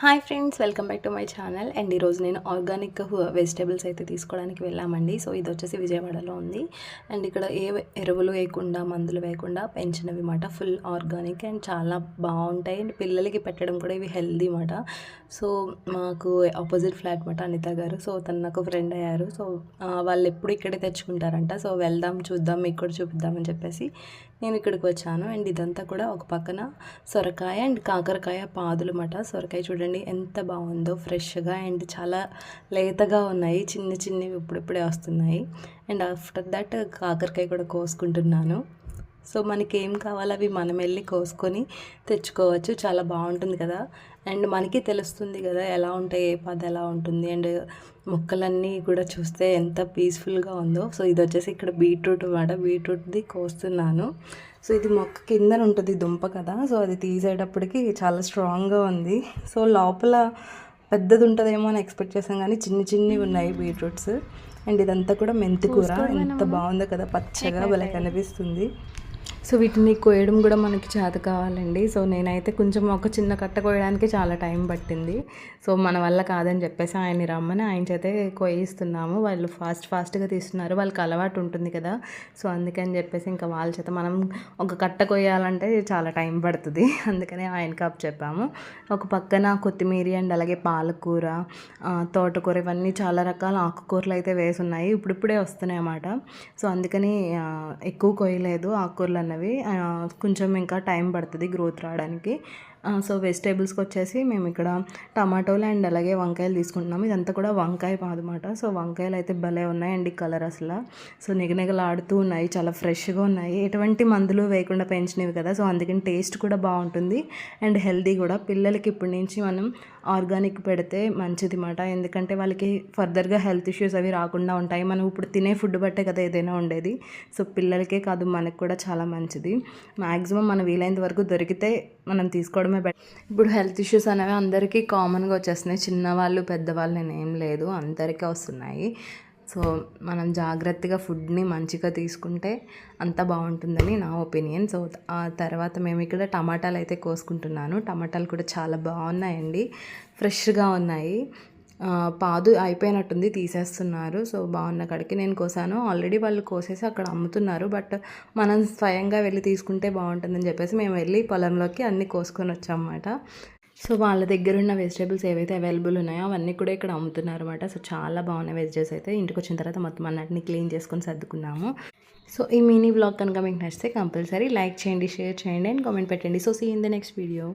Hi friends, welcome back to my channel. And ఈరోజు నేను organic vegetables అయితే తీసుకోవడానికి వెళ్ళామండి. సో ఇది వచ్చేసి విజయవాడలో ఉంది. అండ్ ఇక్కడ ఏ ఎరువులు వేయకుండా, మందులు వేయకుండా పెంచినవి మాట, ఫుల్ ఆర్గానిక్ అండ్ చాలా బాగుంటాయి. అండ్ పిల్లలకి పెట్టడం కూడా ఇవి హెల్దీ మాట. సో మాకు ఆపోజిట్ ఫ్లాట్ మాట అనిత గారు. సో తను నాకు ఫ్రెండ్ అయ్యారు. సో వాళ్ళు ఎప్పుడు ఇక్కడే తెచ్చుకుంటారంట. సో వెళ్దాం, చూద్దాం, మీకు కూడా చూపిద్దామని చెప్పేసి నేను ఇక్కడికి వచ్చాను. అండ్ ఇదంతా కూడా ఒక పక్కన సొరకాయ అండ్ కాకరకాయ పాదులు మాట. సొరకాయ చూడండి ఎంత బాగుందో, ఫ్రెష్గా అండ్ చాలా లేతగా ఉన్నాయి, చిన్న చిన్నవి ఇప్పుడిప్పుడే వస్తున్నాయి. అండ్ ఆఫ్టర్ దట్ కాకరకాయ కూడా కోసుకుంటున్నాను. సో మనకి ఏం కావాలో అవి మనం వెళ్ళి కోసుకొని తెచ్చుకోవచ్చు, చాలా బాగుంటుంది కదా. అండ్ మనకి తెలుస్తుంది కదా ఎలా ఉంటాయి, ఏ పద ఎలా ఉంటుంది. అండ్ మొక్కలన్నీ కూడా చూస్తే ఎంత పీస్ఫుల్గా ఉందో. సో ఇది వచ్చేసి ఇక్కడ బీట్రూట్ అన్నమాట, బీట్రూట్ది కోస్తున్నాను. సో ఇది మొక్క కింద ఉంటుంది దుంప కదా. సో అది తీసేటప్పటికి చాలా స్ట్రాంగ్గా ఉంది. సో లోపల పెద్దది ఉంటుందేమో అని ఎక్స్పెక్ట్ చేసాం, కానీ చిన్ని చిన్నవి ఉన్నాయి బీట్రూట్స్. అండ్ ఇదంతా కూడా మెంతి కూర, ఎంత బాగుందో కదా, పచ్చగా భలే కనిపిస్తుంది. సో వీటిని కోయడం కూడా మనకి చేత కావాలండి. సో నేనైతే కొంచెం ఒక చిన్న కట్ట కోయడానికి చాలా టైం పట్టింది. సో మన వల్ల కాదని చెప్పేసి ఆయన్ని రమ్మని ఆయన చేతే కోయిస్తున్నాము. వాళ్ళు ఫాస్ట్గా తీస్తున్నారు, వాళ్ళకి అలవాటు ఉంటుంది కదా. సో అందుకని చెప్పేసి ఇంకా వాళ్ళ చేత మనం ఒక కట్ట కొయ్యాలంటే చాలా టైం పడుతుంది. అందుకని ఆయనకి అప్ చెప్పాము. ఒక పక్కన కొత్తిమీర అండ్ అలాగే పాలకూర, తోటకూర, ఇవన్నీ చాలా రకాల ఆకుకూరలు అయితే వేసున్నాయి. ఇప్పుడిప్పుడే వస్తున్నాయి అన్నమాట. సో అందుకని ఎక్కువ కొయ్యలేదు ఆకుకూరలు అన్నవి. కొంచెం ఇంకా టైం పడుతుంది గ్రోత్ రావడానికి. సో వెజిటేబుల్స్కి వచ్చేసి మేము ఇక్కడ టమాటోలు అండ్ అలాగే వంకాయలు తీసుకుంటున్నాము. ఇదంతా కూడా వంకాయ పాదమాట. సో వంకాయలు అయితే భలే ఉన్నాయండి, కలర్ అసలు. సో నిగనిగలాడుతూ ఉన్నాయి, చాలా ఫ్రెష్గా ఉన్నాయి, ఎటువంటి మందులు వేయకుండా పెంచినవి కదా. సో అందుకని టేస్ట్ కూడా బాగుంటుంది అండ్ హెల్దీ కూడా. పిల్లలకి ఇప్పటి నుంచి మనం ఆర్గానిక్ పెడితే మంచిది మాట, ఎందుకంటే వాళ్ళకి ఫర్దర్గా హెల్త్ ఇష్యూస్ అవి రాకుండా ఉంటాయి. మనం ఇప్పుడు తినే ఫుడ్ బట్టే కదా ఏదైనా ఉండేది. సో పిల్లలకే కాదు మనకు కూడా చాలా మంచిది. మ్యాక్సిమం మనం వీలైనంత వరకు దొరికితే మనం తీసుకోవడమే బెటర్. ఇప్పుడు హెల్త్ ఇష్యూస్ అనేవి అందరికీ కామన్గా వచ్చేస్తున్నాయి, చిన్నవాళ్ళు పెద్దవాళ్ళు నేను ఏం లేదు, అందరికీ వస్తున్నాయి. సో మనం జాగ్రత్తగా ఫుడ్ని మంచిగా తీసుకుంటే అంత బాగుంటుందని నా ఒపీనియన్. సో ఆ తర్వాత మేము ఇక్కడ టమాటాలు అయితే కోసుకుంటున్నాను. టమాటాలు కూడా చాలా బాగున్నాయండి, ఫ్రెష్గా ఉన్నాయి. పాదు అయిపోయినట్టుంది, తీసేస్తున్నారు. సో బాగున్న కాడికి నేను కోసాను. ఆల్రెడీ వాళ్ళు కోసేసి అక్కడ అమ్ముతున్నారు, బట్ మనం స్వయంగా వెళ్ళి తీసుకుంటే బాగుంటుందని చెప్పేసి మేము వెళ్ళి పొలంలోకి అన్నీ కోసుకొని వచ్చామన్నమాట. సో వాళ్ళ దగ్గర ఉన్న వెజిటేబుల్స్ ఏవైతే అవైలబుల్ ఉన్నాయో అవన్నీ కూడా ఇక్కడ అమ్ముతున్నారు అనమాట. సో చాలా బాగున్నాయి వెజిటేబుల్స్ అయితే. ఇంటికి వచ్చిన తర్వాత మొత్తం అన్నిటిని క్లీన్ చేసుకొని సర్దుకున్నాము. సో ఈ మినీ వ్లాగ్ కనుక మీకు నచ్చితే కంపల్సరీ లైక్ చేయండి, షేర్ చేయండి అండ్ కామెంట్ పెట్టండి. So see in the next video.